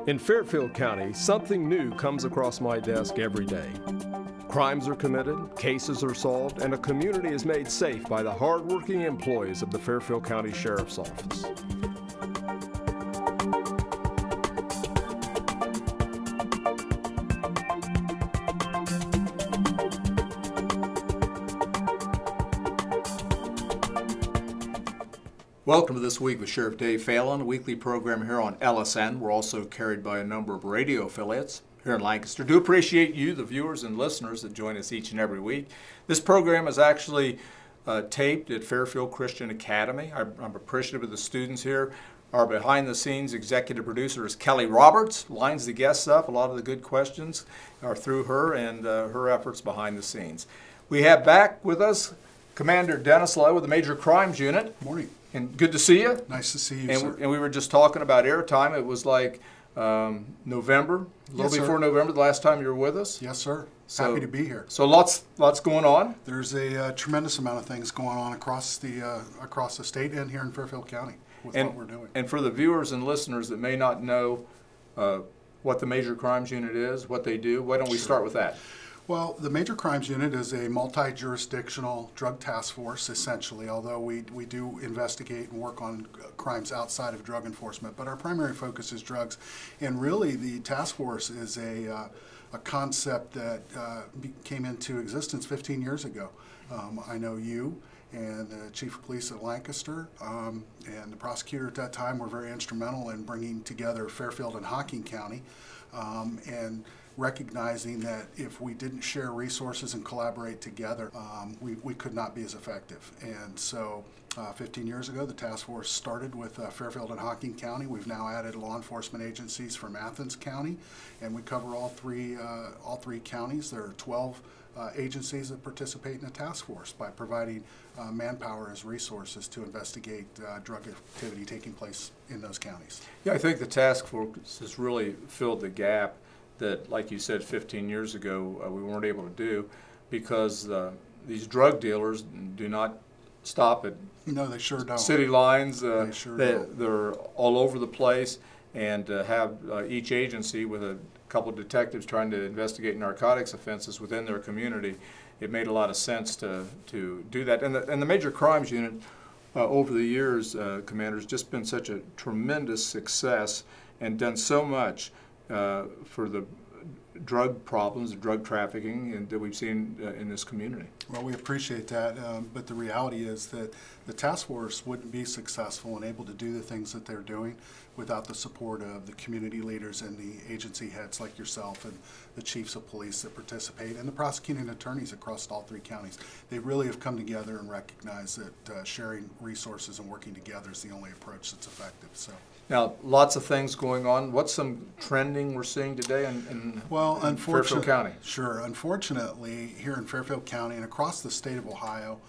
In Fairfield County, something new comes across my desk every day. Crimes are committed, cases are solved, and a community is made safe by the hardworking employees of the Fairfield County Sheriff's Office. Welcome to This Week with Sheriff Dave Phelan, a weekly program here on LSN. We're also carried by a number of radio affiliates here in Lancaster. Do appreciate you, the viewers and listeners that join us each and every week. This program is actually taped at Fairfield Christian Academy. I'm appreciative of the students here. Our behind-the-scenes executive producer is Kelly Roberts, lines the guests up. A lot of the good questions are through her and her efforts behind the scenes. We have back with us Commander Dennis Lowe with the Major Crimes Unit. Morning. And good to see you. Nice to see you, sir. And we were just talking about airtime. It was like November, a little before November, the last time you were with us. Yes, sir. Happy to be here. So lots going on. There's a tremendous amount of things going on across the state and here in Fairfield County with what we're doing. And for the viewers and listeners that may not know what the Major Crimes Unit is, what they do, why don't we start with that? Well, the Major Crimes Unit is a multi-jurisdictional drug task force, essentially, although we do investigate and work on crimes outside of drug enforcement. But our primary focus is drugs. And really, the task force is a concept that came into existence 15 years ago. I know you and the Chief of Police at Lancaster and the prosecutor at that time were very instrumental in bringing together Fairfield and Hocking County and recognizing that if we didn't share resources and collaborate together, we could not be as effective. And so 15 years ago, the task force started with Fairfield and Hocking County. We've now added law enforcement agencies from Athens County, and we cover all three counties. There are 12 agencies that participate in the task force by providing manpower as resources to investigate drug activity taking place in those counties. Yeah, I think the task force has really filled the gap that, like you said, 15 years ago we weren't able to do, because these drug dealers do not stop at they sure don't. City lines. They sure don't. They're all over the place, and have each agency with a couple of detectives trying to investigate narcotics offenses within their community. It made a lot of sense to do that. And the Major Crimes Unit over the years, Commander, has just been such a tremendous success and done so much for the drug problems, the drug trafficking, and that we've seen in this community. Well, we appreciate that, but the reality is that the task force wouldn't be successful and able to do the things that they're doing without the support of the community leaders and the agency heads like yourself and the chiefs of police that participate and the prosecuting attorneys across all three counties. They really have come together and recognized that sharing resources and working together is the only approach that's effective. So. Now, lots of things going on. What's some trending we're seeing today in Fairfield County? Sure. Unfortunately, here in Fairfield County and across the state of Ohio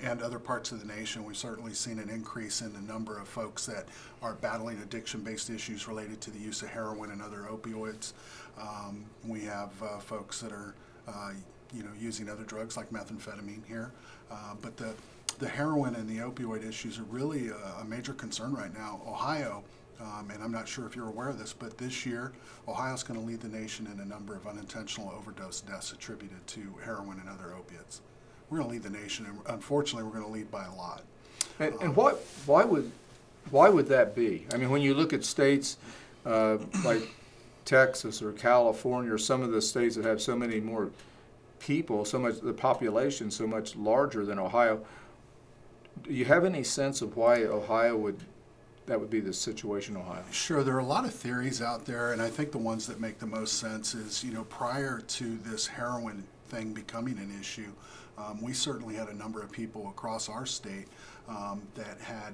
and other parts of the nation, we've certainly seen an increase in the number of folks that are battling addiction-based issues related to the use of heroin and other opioids. We have folks that are using other drugs like methamphetamine here, but the heroin and the opioid issues are really a major concern right now. Ohio, and I'm not sure if you're aware of this, but this year, Ohio's going to lead the nation in a number of unintentional overdose deaths attributed to heroin and other opiates. We're going to lead the nation, and unfortunately, we're going to lead by a lot. And why would that be? I mean, when you look at states like Texas or California or some of the states that have so many more people, the population so much larger than Ohio, do you have any sense of why that would be the situation in Ohio? Sure, there are a lot of theories out there, and I think the ones that make the most sense is, prior to this heroin thing becoming an issue, we certainly had a number of people across our state that had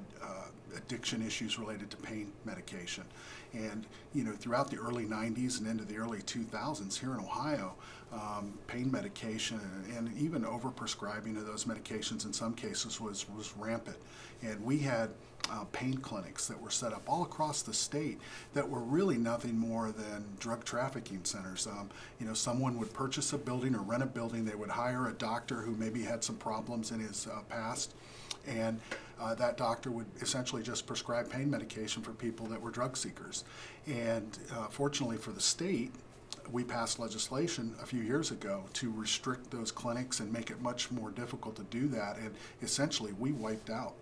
addiction issues related to pain medication. And, throughout the early 90s and into the early 2000s here in Ohio, pain medication and even overprescribing of those medications in some cases was rampant. And we had pain clinics that were set up all across the state that were really nothing more than drug trafficking centers. Someone would purchase a building or rent a building. They would hire a doctor who maybe had some problems in his past And that doctor would essentially just prescribe pain medication for people that were drug seekers. And fortunately for the state, we passed legislation a few years ago to restrict those clinics and make it much more difficult to do that. And essentially, we wiped out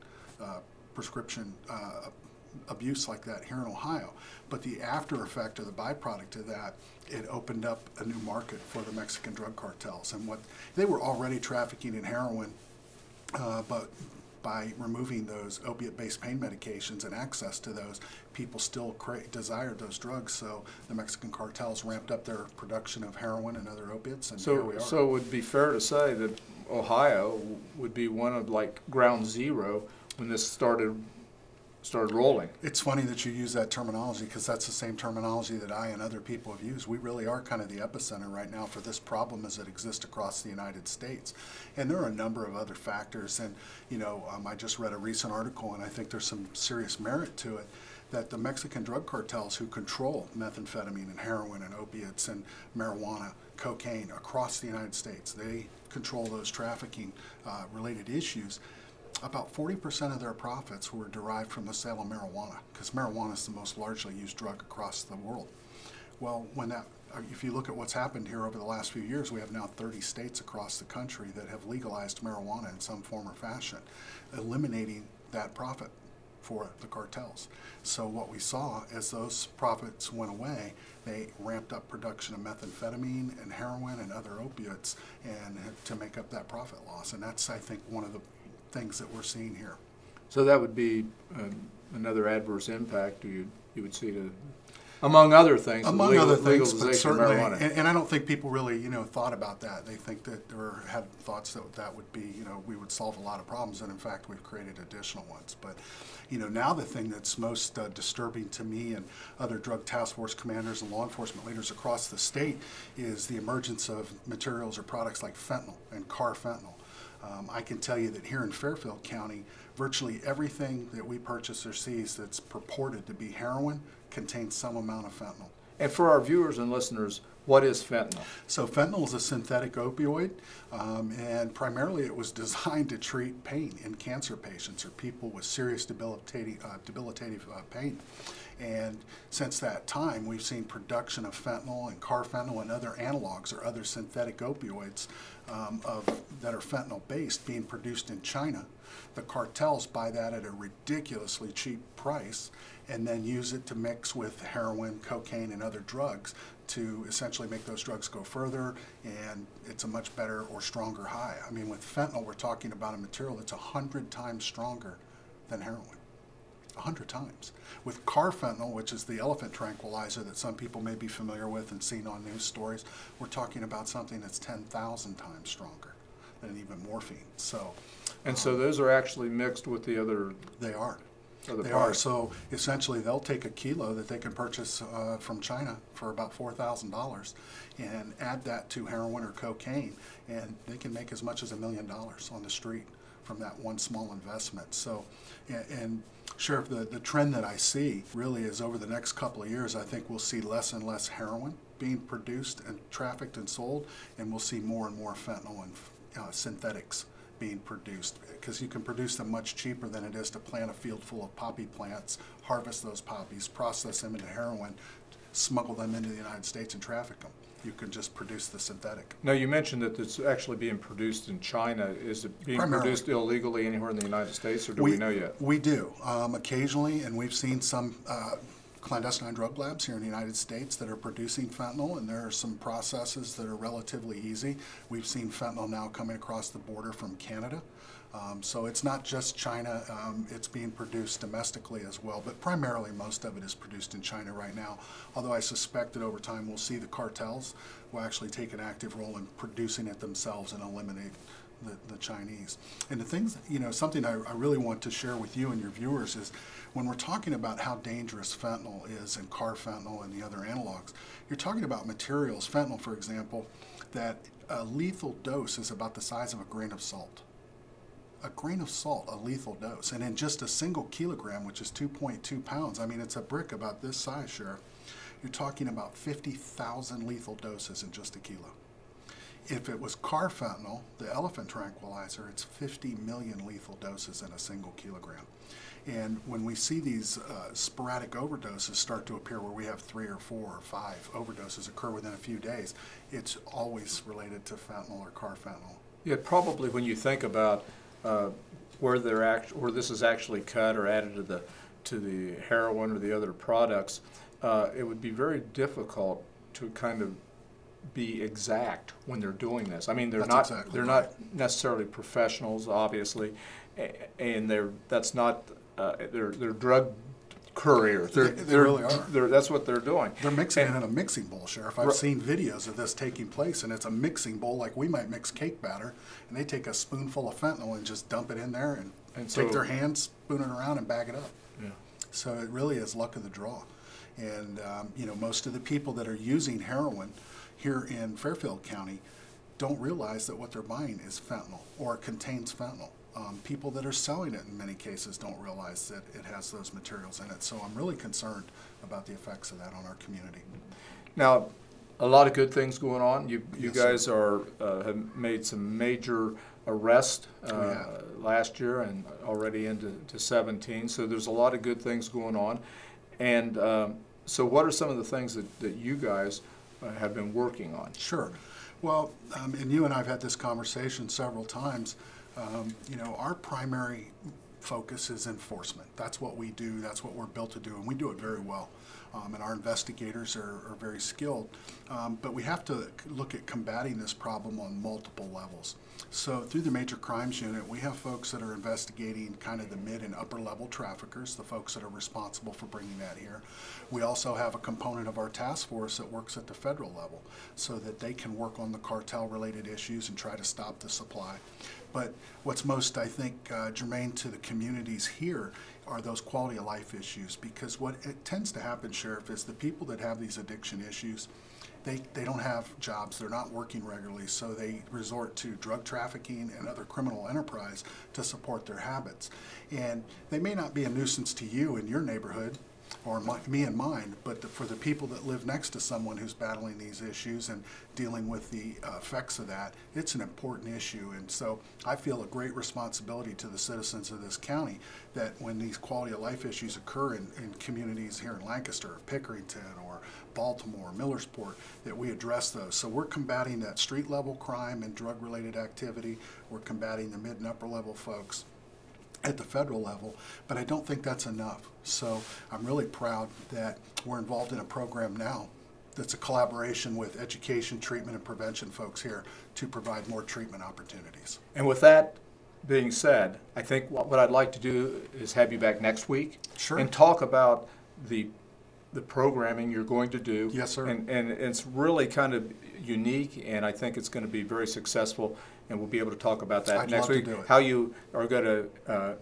prescription abuse like that here in Ohio. But the after effect or the byproduct of that, it opened up a new market for the Mexican drug cartels. And what they were already trafficking in heroin, but by removing those opiate-based pain medications and access to those, people still desired those drugs. So the Mexican cartels ramped up their production of heroin and other opiates, and here we are. So it would be fair to say that Ohio would be one of like ground zero when this started rolling. It's funny that you use that terminology, because that's the same terminology that I and other people have used. We really are kind of the epicenter right now for this problem as it exists across the United States. And there are a number of other factors. And, I just read a recent article, and I think there's some serious merit to it, that the Mexican drug cartels who control methamphetamine and heroin and opiates and marijuana, cocaine across the United States, they control those trafficking related issues. About 40% of their profits were derived from the sale of marijuana, because marijuana is the most largely used drug across the world. Well, if you look at what's happened here over the last few years, we have now 30 states across the country that have legalized marijuana in some form or fashion, eliminating that profit for the cartels. So what we saw as those profits went away, they ramped up production of methamphetamine and heroin and other opiates and to make up that profit loss. And that's, I think, one of the things that we're seeing here. So that would be another adverse impact you would see to, among other things, but certainly, marijuana. And I don't think people really, thought about that. They think that, or had thoughts that would be, we would solve a lot of problems, and in fact, we've created additional ones. But, now the thing that's most disturbing to me and other drug task force commanders and law enforcement leaders across the state is the emergence of materials or products like fentanyl and carfentanil. I can tell you that here in Fairfield County, virtually everything that we purchase or seize that's purported to be heroin contains some amount of fentanyl. And for our viewers and listeners, what is fentanyl? So fentanyl is a synthetic opioid, and primarily it was designed to treat pain in cancer patients or people with serious debilitative pain. And since that time, we've seen production of fentanyl and carfentanil and other analogs or other synthetic opioids that are fentanyl-based being produced in China. The cartels buy that at a ridiculously cheap price and then use it to mix with heroin, cocaine, and other drugs to essentially make those drugs go further, and it's a much better or stronger high. I mean, with fentanyl, we're talking about a material that's 100 times stronger than heroin. 100 times. With carfentanil, which is the elephant tranquilizer that some people may be familiar with and seen on news stories, we're talking about something that's 10,000 times stronger than even morphine. So, so those are actually mixed with the other. They are. They are. So essentially, they'll take a kilo that they can purchase from China for about $4,000 and add that to heroin or cocaine, and they can make as much as $1 million on the street from that one small investment. So, and Sheriff, the trend that I see really is over the next couple of years, I think we'll see less and less heroin being produced and trafficked and sold, and we'll see more and more fentanyl and synthetics being produced, because you can produce them much cheaper than it is to plant a field full of poppy plants, harvest those poppies, process them into heroin, smuggle them into the United States and traffic them. You can just produce the synthetic. Now, you mentioned that it's actually being produced in China. Is it being produced illegally anywhere in the United States, or do we know yet? We do, occasionally, and we've seen some clandestine drug labs here in the United States that are producing fentanyl, and there are some processes that are relatively easy. We've seen fentanyl now coming across the border from Canada. So it's not just China, it's being produced domestically as well, but primarily most of it is produced in China right now, although I suspect that over time we'll see the cartels will actually take an active role in producing it themselves and eliminate the Chinese. And the things, something I really want to share with you and your viewers is when we're talking about how dangerous fentanyl is and carfentanil and the other analogs, you're talking about materials, fentanyl for example, that a lethal dose is about the size of a grain of salt. A grain of salt, a lethal dose. And in just a single kilogram, which is 2.2 pounds, I mean, it's a brick about this size, Sheriff. You're talking about 50,000 lethal doses in just a kilo. If it was carfentanil, the elephant tranquilizer, it's 50 million lethal doses in a single kilogram. And when we see these sporadic overdoses start to appear where we have 3 or 4 or 5 overdoses occur within a few days, it's always related to fentanyl or carfentanil. Yeah, probably when you think about where this is actually cut or added to the heroin or the other products, it would be very difficult to kind of be exact when they're doing this. I mean, they're not necessarily professionals, obviously, and they're drug couriers. They really are. That's what they're doing. They're mixing it in a mixing bowl, Sheriff. I've seen videos of this taking place, and it's a mixing bowl like we might mix cake batter, and they take a spoonful of fentanyl and just dump it in there and take their hands, spoon it around, and bag it up. Yeah. So it really is luck of the draw. And most of the people that are using heroin here in Fairfield County don't realize that what they're buying is fentanyl or contains fentanyl. People that are selling it in many cases don't realize that it has those materials in it. So I'm really concerned about the effects of that on our community. Now, a lot of good things going on. You Yes, guys sir. have made some major arrests last year and already into 17. So there's a lot of good things going on. And so what are some of the things that you guys have been working on? Sure. Well, and you and I have had this conversation several times. Our primary focus is enforcement. That's what we do. That's what we're built to do, and we do it very well. And our investigators are very skilled. But we have to look at combating this problem on multiple levels. So through the Major Crimes Unit, we have folks that are investigating kind of the mid and upper level traffickers, the folks that are responsible for bringing that here. We also have a component of our task force that works at the federal level so that they can work on the cartel related issues and try to stop the supply. But what's most, I think, germane to the communities here are those quality of life issues, because what it tends to happen, Sheriff, is the people that have these addiction issues, they don't have jobs, they're not working regularly, so they resort to drug trafficking and other criminal enterprise to support their habits. And they may not be a nuisance to you in your neighborhood, or me and mine, but for the people that live next to someone who's battling these issues and dealing with the effects of that, it's an important issue. And so I feel a great responsibility to the citizens of this county that when these quality of life issues occur in communities here in Lancaster, Pickerington, or Baltimore, Millersport, that we address those. So we're combating that street level crime and drug related activity. We're combating the mid and upper level folks at the federal level, but I don't think that's enough. So I'm really proud that we're involved in a program now that's a collaboration with education, treatment, and prevention folks here to provide more treatment opportunities. And with that being said, I think what I'd like to do is have you back next week. Sure. And talk about the programming you're going to do. Yes, sir. And it's really kind of unique, and I think it's going to be very successful, and we'll be able to talk about that I'd next love week. to do it. How you are going to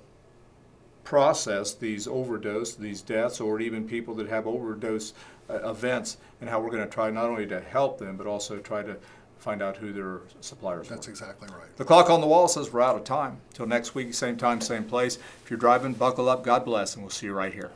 process these overdose, these deaths, or even people that have overdose events, and how we're going to try not only to help them, but also try to find out who their suppliers are. That's exactly right. The clock on the wall says we're out of time. Till next week, same time, same place. If you're driving, buckle up, God bless, and we'll see you right here.